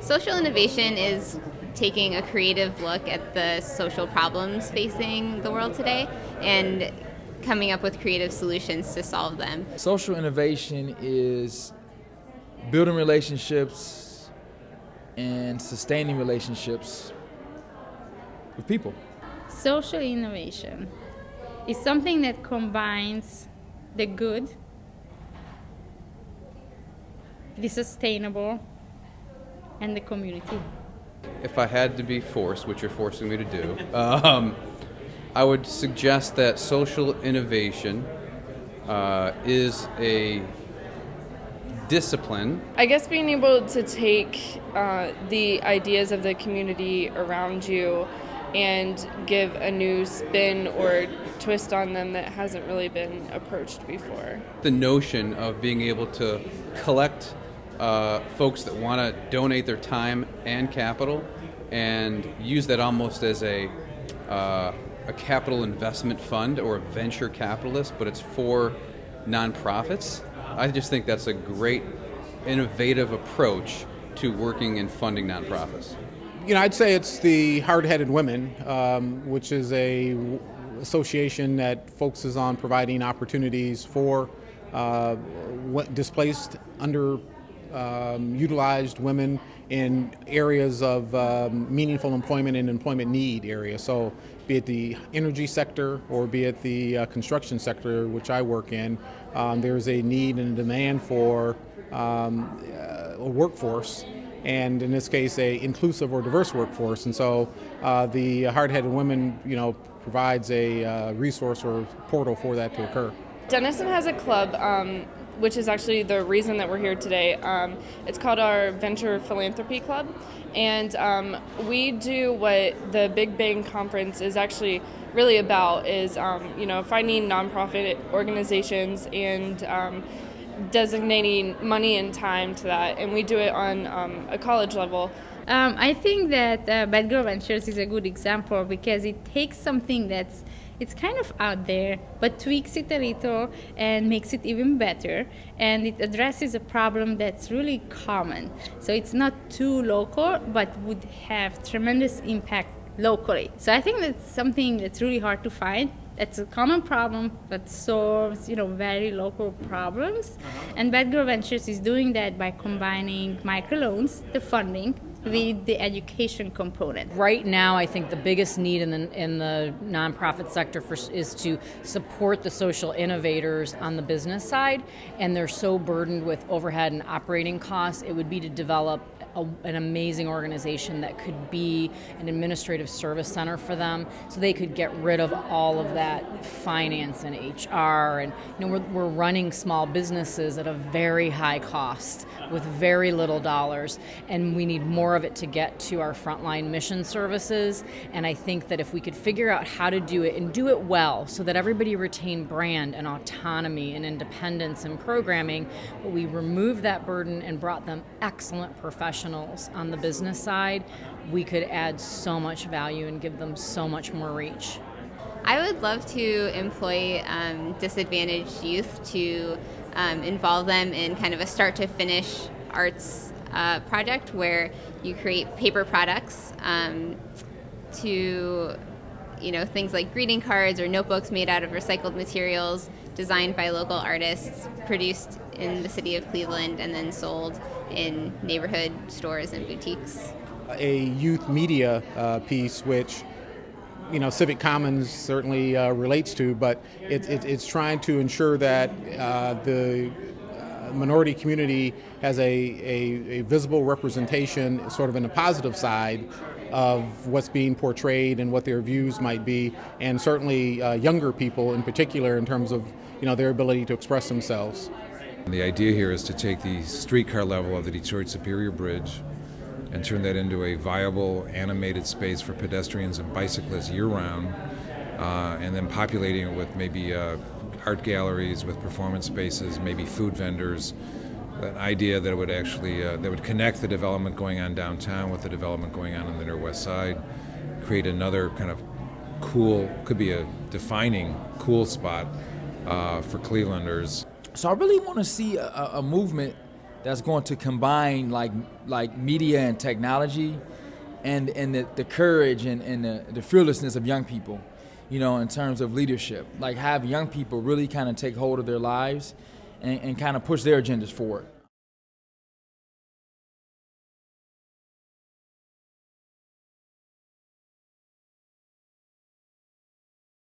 Social innovation is taking a creative look at the social problems facing the world today and coming up with creative solutions to solve them. Social innovation is building relationships and sustaining relationships with people. Social innovation is something that combines the good, the sustainable, and the community. If I had to be forced, which you're forcing me to do, I would suggest that social innovation is a discipline. I guess being able to take the ideas of the community around you and give a new spin or twist on them that hasn't really been approached before. The notion of being able to collect folks that want to donate their time and capital and use that almost as a capital investment fund or a venture capitalist, but it's for nonprofits. I just think that's a great innovative approach to working and funding nonprofits. I'd say it's the Hard-Headed Women, which is a association that focuses on providing opportunities for displaced, utilized women in areas of meaningful employment and employment need areas. So be it the energy sector or be it the construction sector, which I work in, there's a need and a demand for a workforce, and in this case, a inclusive or diverse workforce. And so the Hard-Headed Women, provides a resource or portal for that to occur. Denison has a club, which is actually the reason that we're here today. It's called our Venture Philanthropy Club, and we do what the Big Bang Conference is actually really about, is finding nonprofit organizations and designating money and time to that, and we do it on a college level. I think that Bad Girl Ventures is a good example because it takes something it's kind of out there, but tweaks it a little and makes it even better, and it addresses a problem that's really common. So it's not too local, but would have tremendous impact locally. So I think that's something that's really hard to find. It's a common problem that solves, very local problems. And Bad Girl Ventures is doing that by combining microloans, the funding, with the education component. Right now, I think the biggest need in the nonprofit sector is to support the social innovators on the business side, and they're so burdened with overhead and operating costs. It would be to develop an amazing organization that could be an administrative service center for them, so they could get rid of all of that finance and HR. And we're running small businesses at a very high cost with very little dollars, and we need more of it to get to our frontline mission services. And I think that if we could figure out how to do it and do it well so that everybody retain brand and autonomy and independence in programming, but we removed that burden and brought them excellent professionals on the business side, we could add so much value and give them so much more reach. I would love to employ disadvantaged youth to involve them in kind of a start-to-finish arts project where you create paper products to things like greeting cards or notebooks made out of recycled materials designed by local artists, produced in the city of Cleveland, and then sold in neighborhood stores and boutiques. A youth media piece, which Civic Commons certainly relates to, but it's trying to ensure that the minority community has a visible representation, sort of in the positive side of what's being portrayed and what their views might be, and certainly younger people in particular in terms of their ability to express themselves. The idea here is to take the streetcar level of the Detroit Superior Bridge and turn that into a viable animated space for pedestrians and bicyclists year-round, and then populating it with maybe art galleries, with performance spaces, maybe food vendors. An idea that would actually that would connect the development going on downtown with the development going on the Inner West Side, create another kind of cool, could be a defining cool spot for Clevelanders. So I really want to see a movement that's going to combine like media and technology and the courage and the fearlessness of young people, you know, in terms of leadership. Like have young people really kind of take hold of their lives and kind of push their agendas forward.